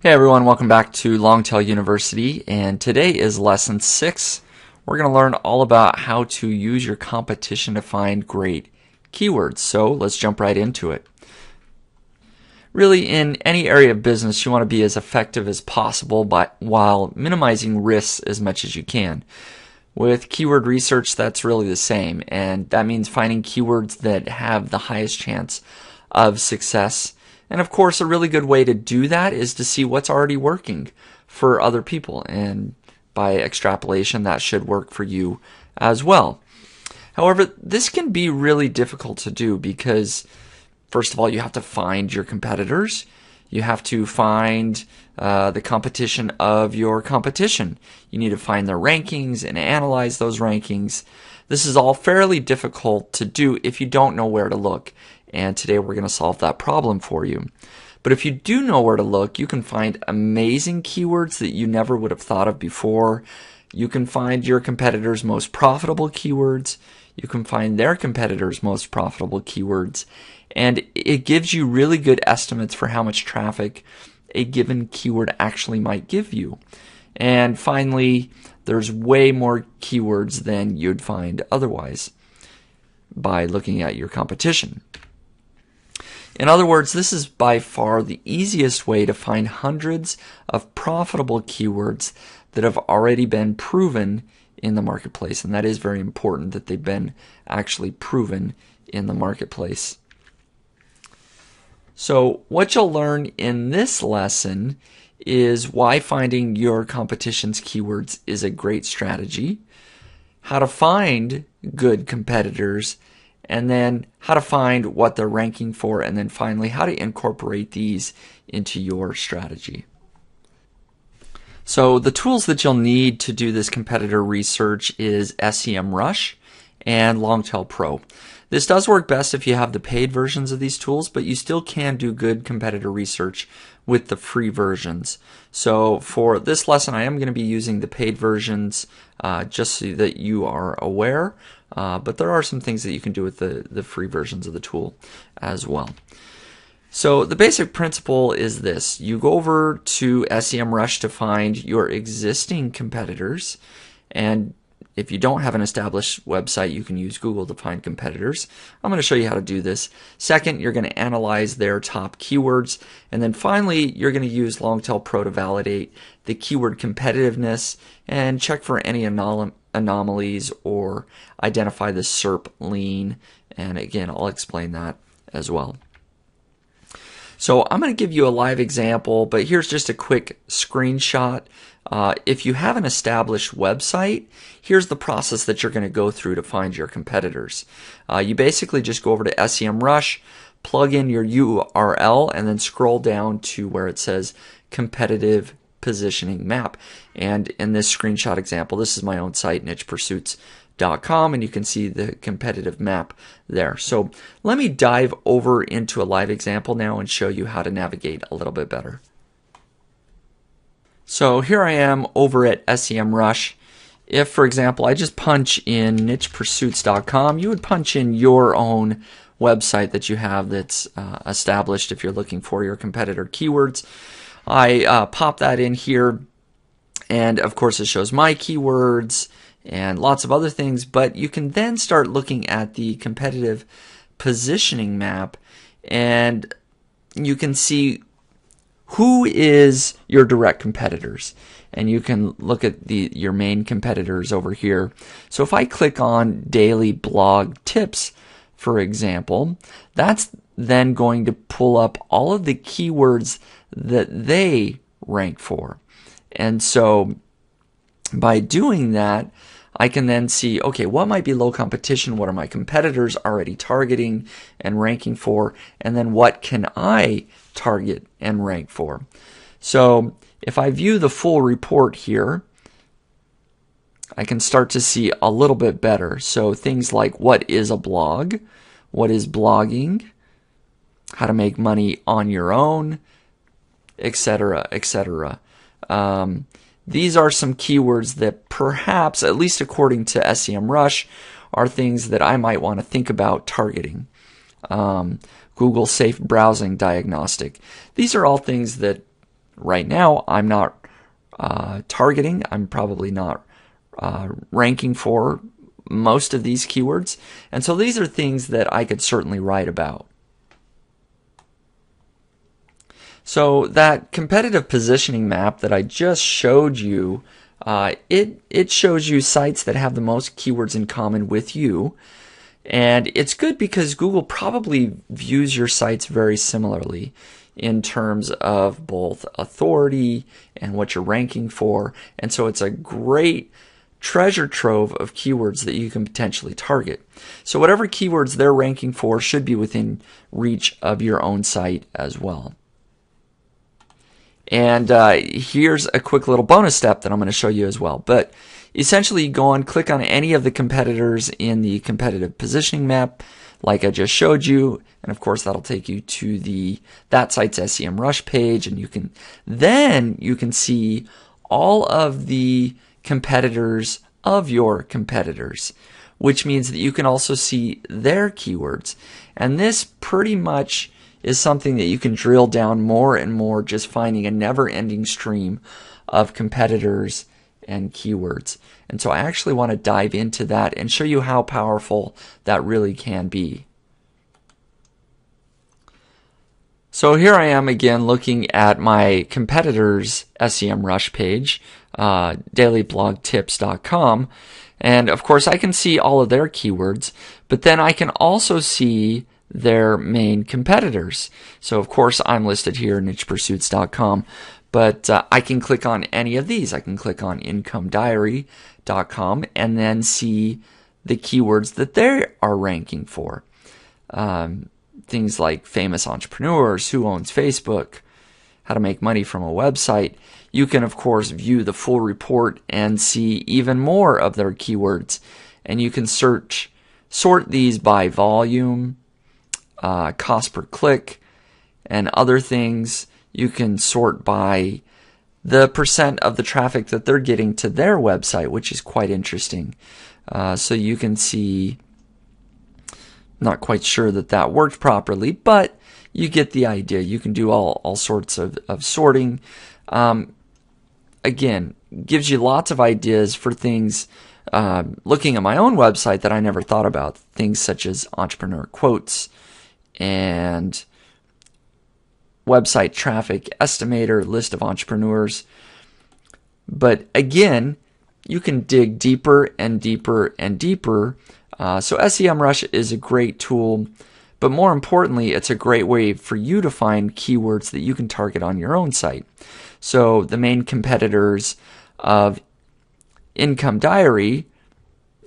Hey everyone, welcome back to Longtail University, and today is lesson 6. We're going to learn all about how to use your competition to find great keywords. So let's jump right into it. Really, in any area of business, you want to be as effective as possible while minimizing risks as much as you can. With keyword research, that's really the same, and that means finding keywords that have the highest chance of success. And of course, a really good way to do that is to see what's already working for other people. And by extrapolation, that should work for you as well. However, this can be really difficult to do because, first of all, you have to find your competitors. You have to find the competition of your competition. You need to find their rankings and analyze those rankings. This is all fairly difficult to do if you don't know where to look. And today we're going to solve that problem for you. But if you do know where to look, you can find amazing keywords that you never would have thought of before. You can find your competitors' most profitable keywords. You can find their competitors' most profitable keywords. And it gives you really good estimates for how much traffic a given keyword actually might give you. And finally, there's way more keywords than you'd find otherwise by looking at your competition. In other words, this is by far the easiest way to find hundreds of profitable keywords that have already been proven in the marketplace. And that is very important that they've been actually proven in the marketplace. So what you'll learn in this lesson is why finding your competition's keywords is a great strategy, how to find good competitors, and then how to find what they're ranking for, and then finally how to incorporate these into your strategy. So the tools that you'll need to do this competitor research is SEM Rush and Longtail Pro. This does work best if you have the paid versions of these tools, but you still can do good competitor research with the free versions. So for this lesson, I am going to be using the paid versions just so that you are aware. But there are some things that you can do with the free versions of the tool as well. So the basic principle is this. You go over to SEM Rush to find your existing competitors, and if you don't have an established website, you can use Google to find competitors. I'm going to show you how to do this. Second, you're going to analyze their top keywords. And then finally, you're going to use Longtail Pro to validate the keyword competitiveness and check for any anomalies or identify the SERP lean. And again, I'll explain that as well. So I'm going to give you a live example, but here's just a quick screenshot. If you have an established website, here's the process that you're going to go through to find your competitors. You basically just go over to SEM Rush, plug in your URL, and then scroll down to where it says competitive positioning map. And in this screenshot example, this is my own site, nichepursuits.com, and you can see the competitive map there. So let me dive over into a live example now and show you how to navigate a little bit better. So here I am over at SEM Rush. If, for example, I just punch in nichepursuits.com, you would punch in your own website that you have that's established if you're looking for your competitor keywords. I pop that in here, and of course it shows my keywords and lots of other things, but you can then start looking at the competitive positioning map, and you can see who is your direct competitors, and you can look at your main competitors over here. So if I click on daily blog tips, for example, that's then going to pull up all of the keywords that they rank for. And so by doing that, I can then see, okay, what might be low competition? What are my competitors already targeting and ranking for? And then what can I target and rank for? So if I view the full report here, I can start to see a little bit better. So things like what is a blog? What is blogging? How to make money on your own, etc., etc. These are some keywords that perhaps, at least according to SEM Rush, are things that I might want to think about targeting. Google Safe Browsing Diagnostic. These are all things that right now I'm not targeting. I'm probably not ranking for most of these keywords. And so these are things that I could certainly write about. So that competitive positioning map that I just showed you, it shows you sites that have the most keywords in common with you. And it's good because Google probably views your sites very similarly in terms of both authority and what you're ranking for. And so it's a great treasure trove of keywords that you can potentially target. So whatever keywords they're ranking for should be within reach of your own site as well. And here's a quick little bonus step that I'm going to show you as well. But essentially, you go and click on any of the competitors in the competitive positioning map, like I just showed you, and of course that'll take you to that site's SEMrush page, and you can see all of the competitors of your competitors, which means that you can also see their keywords. And this pretty much is something that you can drill down more and more, just finding a never-ending stream of competitors and keywords. And so I actually want to dive into that and show you how powerful that really can be. So here I am again looking at my competitors' SEMrush page, dailyblogtips.com, and of course I can see all of their keywords, but then I can also see their main competitors. So of course I'm listed here, nichepursuits.com, but I can click on any of these. I can click on incomediary.com and then see the keywords that they are ranking for. Things like famous entrepreneurs, who owns Facebook, how to make money from a website. You can of course view the full report and see even more of their keywords. And you can sort these by volume, cost per click, and other things. You can sort by the percent of the traffic that they're getting to their website, which is quite interesting. So you can see, not quite sure that worked properly, but you get the idea. You can do all sorts of sorting. Again, gives you lots of ideas for things. Looking at my own website that I never thought about, things such as entrepreneur quotes and website traffic estimator, list of entrepreneurs. But again, you can dig deeper and deeper and deeper. So SEMrush is a great tool, but more importantly, it's a great way for you to find keywords that you can target on your own site. So the main competitors of Income Diary,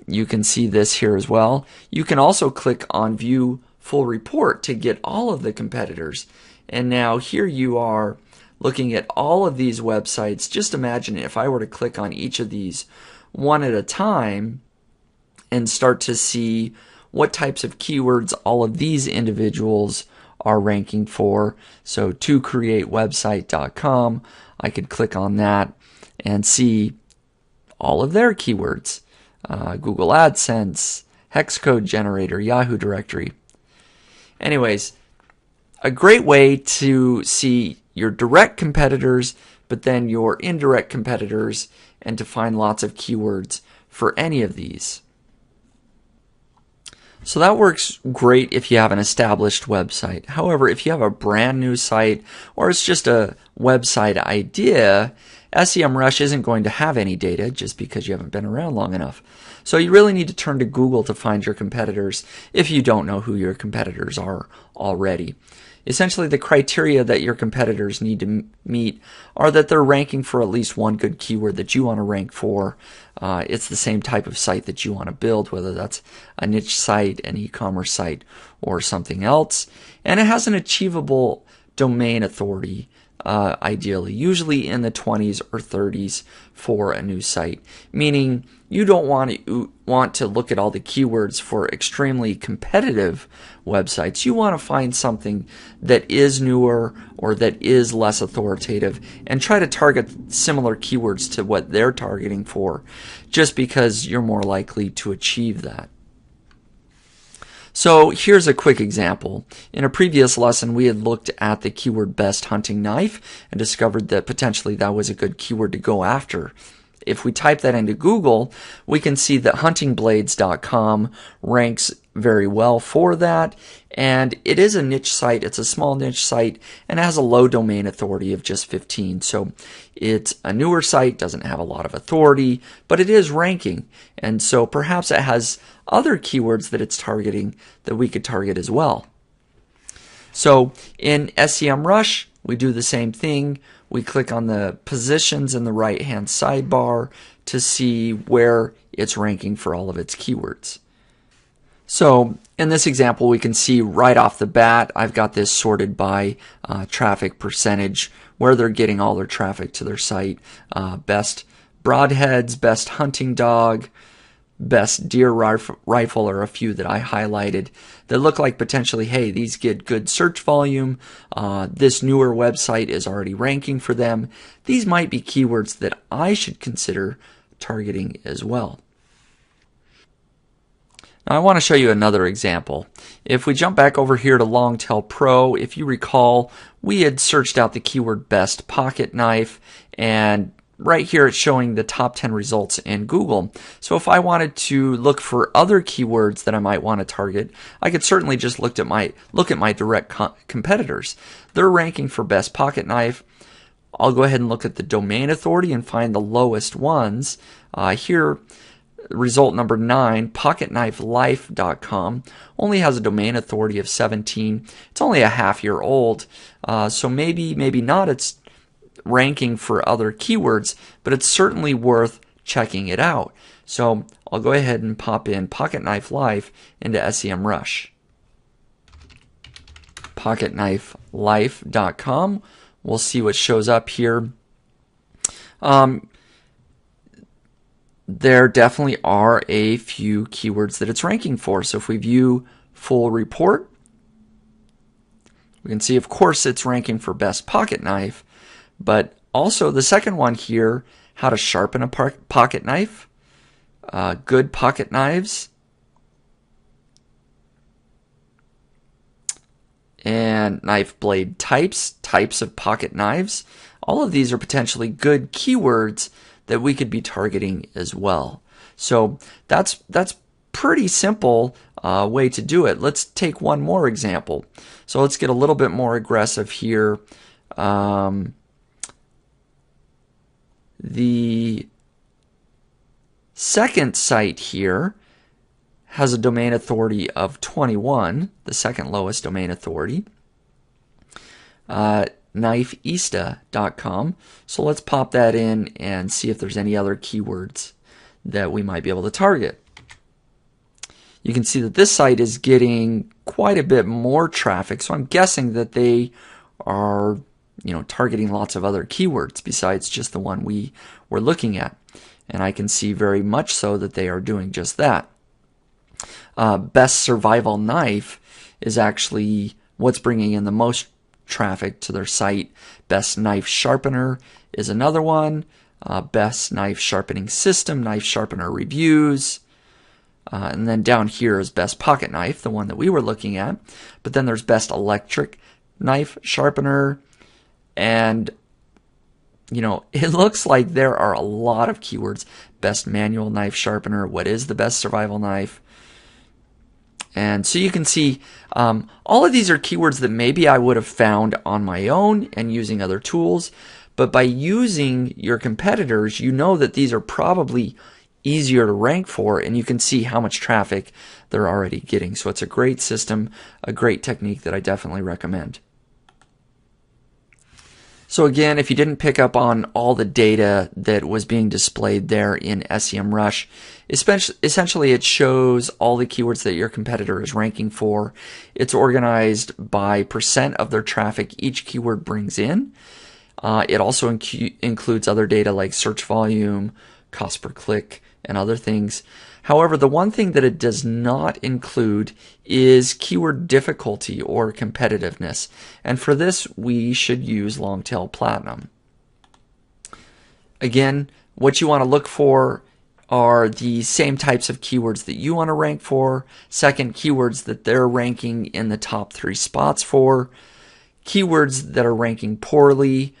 you can see this here as well. You can also click on View Full Report to get all of the competitors. And now here you are looking at all of these websites. Just imagine if I were to click on each of these one at a time and start to see what types of keywords all of these individuals are ranking for. So tocreatewebsite.com, I could click on that and see all of their keywords. Google AdSense, hex code generator, Yahoo directory. Anyways, a great way to see your direct competitors, but then your indirect competitors, and to find lots of keywords for any of these. So that works great if you have an established website. However, if you have a brand new site or it's just a website idea, SEMrush isn't going to have any data just because you haven't been around long enough. So you really need to turn to Google to find your competitors if you don't know who your competitors are already. Essentially, the criteria that your competitors need to meet are that they're ranking for at least one good keyword that you want to rank for. It's the same type of site that you want to build, whether that's a niche site, an e-commerce site, or something else. And it has an achievable domain authority, ideally, usually in the 20s or 30s for a new site, meaning you don't want to look at all the keywords for extremely competitive websites. You want to find something that is newer or that is less authoritative and try to target similar keywords to what they're targeting for, just because you're more likely to achieve that. So here's a quick example. In a previous lesson, we had looked at the keyword best hunting knife and discovered that potentially that was a good keyword to go after. If we type that into Google, we can see that huntingblades.com ranks very well for that, and it is a niche site. It's a small niche site and has a low domain authority of just 15. So it's a newer site, doesn't have a lot of authority, but it is ranking, and so perhaps it has other keywords that it's targeting that we could target as well. So in SEMrush, we do the same thing. We click on the positions in the right-hand sidebar to see where it's ranking for all of its keywords. So in this example, we can see right off the bat, I've got this sorted by traffic percentage, where they're getting all their traffic to their site. Best broadheads, best hunting dog, best deer rifle are a few that I highlighted that look like potentially, hey, these get good search volume. This newer website is already ranking for them. These might be keywords that I should consider targeting as well. Now I want to show you another example. If we jump back over here to Longtail Pro, if you recall, we had searched out the keyword best pocket knife, and right here it's showing the top 10 results in Google. So if I wanted to look for other keywords that I might want to target, I could certainly just look at my direct competitors. They're ranking for best pocket knife. I'll go ahead and look at the domain authority and find the lowest ones. Here, result number 9, pocketknifelife.com, only has a domain authority of 17. It's only a half-year old, so maybe not it's ranking for other keywords, but it's certainly worth checking it out. So I'll go ahead and pop in Pocket Knife Life into SEMrush. Pocketknifelife.com. We'll see what shows up here. There definitely are a few keywords that it's ranking for. So if we view full report, we can see, of course, it's ranking for best pocket knife, but also the second one here, how to sharpen a pocket knife, good pocket knives, and knife blade types of pocket knives. All of these are potentially good keywords that we could be targeting as well. So that's pretty simple way to do it. Let's take one more example. So let's get a little bit more aggressive here. The second site here has a domain authority of 21, the second lowest domain authority. Knifeista.com. So let's pop that in and see if there's any other keywords that we might be able to target. You can see that this site is getting quite a bit more traffic, so I'm guessing that they are, targeting lots of other keywords besides just the one we were looking at. And I can see very much so that they are doing just that. Best survival knife is actually what's bringing in the most traffic to their site. Best knife sharpener is another one. Best knife sharpening system, knife sharpener reviews. And then down here is best pocket knife, the one that we were looking at. But then there's best electric knife sharpener. And, it looks like there are a lot of keywords. Best manual knife sharpener. What is the best survival knife? And so you can see all of these are keywords that maybe I would have found on my own and using other tools. But by using your competitors, you know that these are probably easier to rank for, and you can see how much traffic they're already getting. So it's a great system, a great technique that I definitely recommend. So again, if you didn't pick up on all the data that was being displayed there in SEMrush, essentially it shows all the keywords that your competitor is ranking for. It's organized by percent of their traffic each keyword brings in. It also includes other data like search volume, cost per click, and other things. However, the one thing that it does not include is keyword difficulty or competitiveness. And for this, we should use Longtail Platinum. Again, what you want to look for are the same types of keywords that you want to rank for. Second, keywords that they're ranking in the top 3 spots for. Keywords that are ranking poorly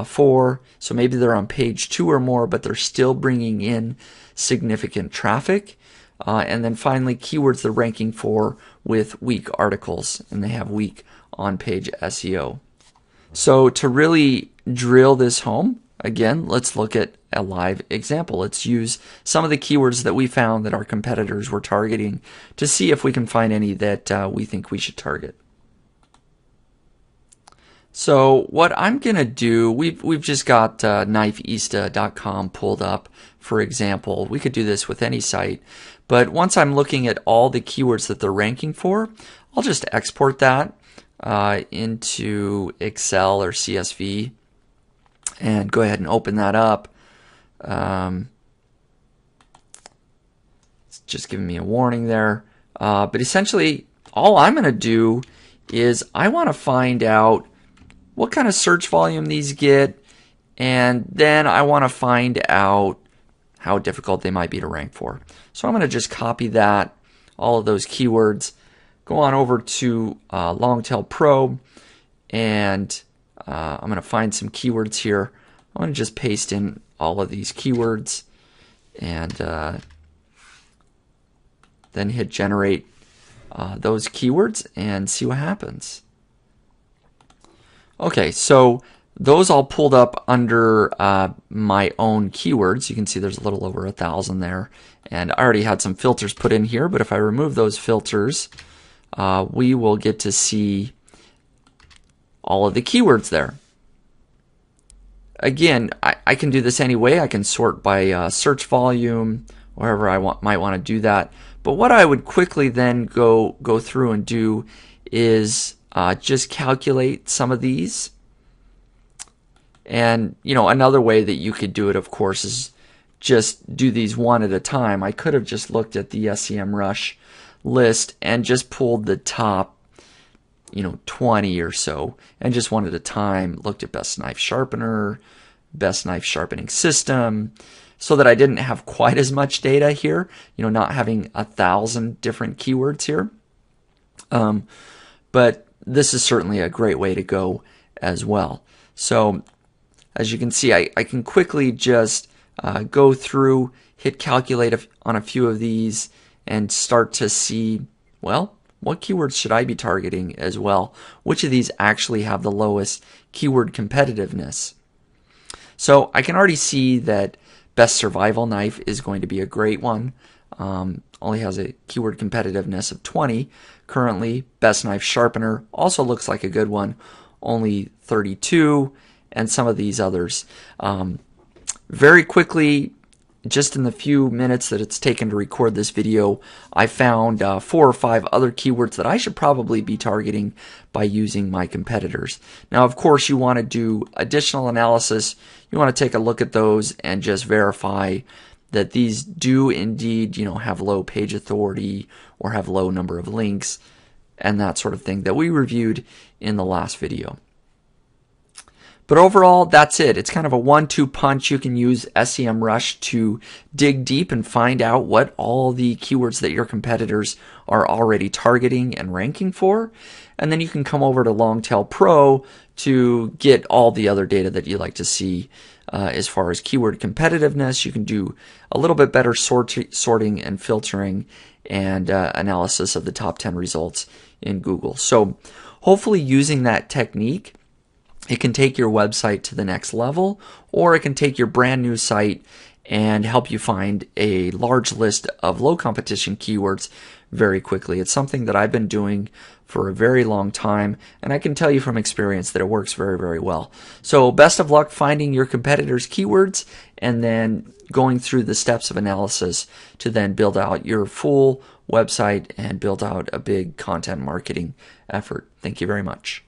for, so maybe they're on page 2 or more, but they're still bringing in significant traffic. And then finally, keywords they're ranking for with weak articles, and they have weak on-page SEO. So to really drill this home, again, let's look at a live example. Let's use some of the keywords that we found that our competitors were targeting to see if we can find any that we think we should target. So what I'm going to do, we've just got knifeista.com pulled up, for example. We could do this with any site, but once I'm looking at all the keywords that they're ranking for, I'll just export that into Excel or CSV and go ahead and open that up. It's just giving me a warning there. But essentially, all I'm going to do is I want to find out what kind of search volume these get, and then I want to find out how difficult they might be to rank for. So I'm going to just copy that, all of those keywords, go on over to Longtail Pro, and I'm going to find some keywords here. I'm going to just paste in all of these keywords and then hit generate those keywords and see what happens. Okay, so those all pulled up under my own keywords. You can see there's a little over 1,000 there, and I already had some filters put in here, but if I remove those filters, we will get to see all of the keywords there. Again, I can do this any way. I can sort by search volume, wherever I might want to do that. But what I would quickly then go through and do is just calculate some of these. And another way that you could do it, of course, is just do these one at a time. I could have just looked at the SEMrush list and just pulled the top 20 or so, and just one at a time looked at best knife sharpener, best knife sharpening system, so that I didn't have quite as much data here, not having 1,000 different keywords here. But this is certainly a great way to go as well. So as you can see, I can quickly just go through, hit calculate on a few of these, and start to see, well, what keywords should I be targeting as well? Which of these actually have the lowest keyword competitiveness? So I can already see that best survival knife is going to be a great one. Only has a keyword competitiveness of 20 currently. Best knife sharpener also looks like a good one, only 32, and some of these others. Very quickly, just in the few minutes that it's taken to record this video, I found 4 or 5 other keywords that I should probably be targeting by using my competitors. Now, of course, you want to do additional analysis. You want to take a look at those and just verify that these do indeed, have low page authority or have low number of links and that sort of thing that we reviewed in the last video. But overall, that's it. It's kind of a 1-2 punch. You can use SEMrush to dig deep and find out what all the keywords that your competitors are already targeting and ranking for. And then you can come over to Longtail Pro to get all the other data that you like to see as far as keyword competitiveness. You can do a little bit better sorting and filtering and analysis of the top 10 results in Google. So hopefully using that technique, it can take your website to the next level, or it can take your brand new site and help you find a large list of low competition keywords very quickly. It's something that I've been doing for a very long time, and I can tell you from experience that it works very, very well. So best of luck finding your competitors' keywords and then going through the steps of analysis to then build out your full website and build out a big content marketing effort. Thank you very much.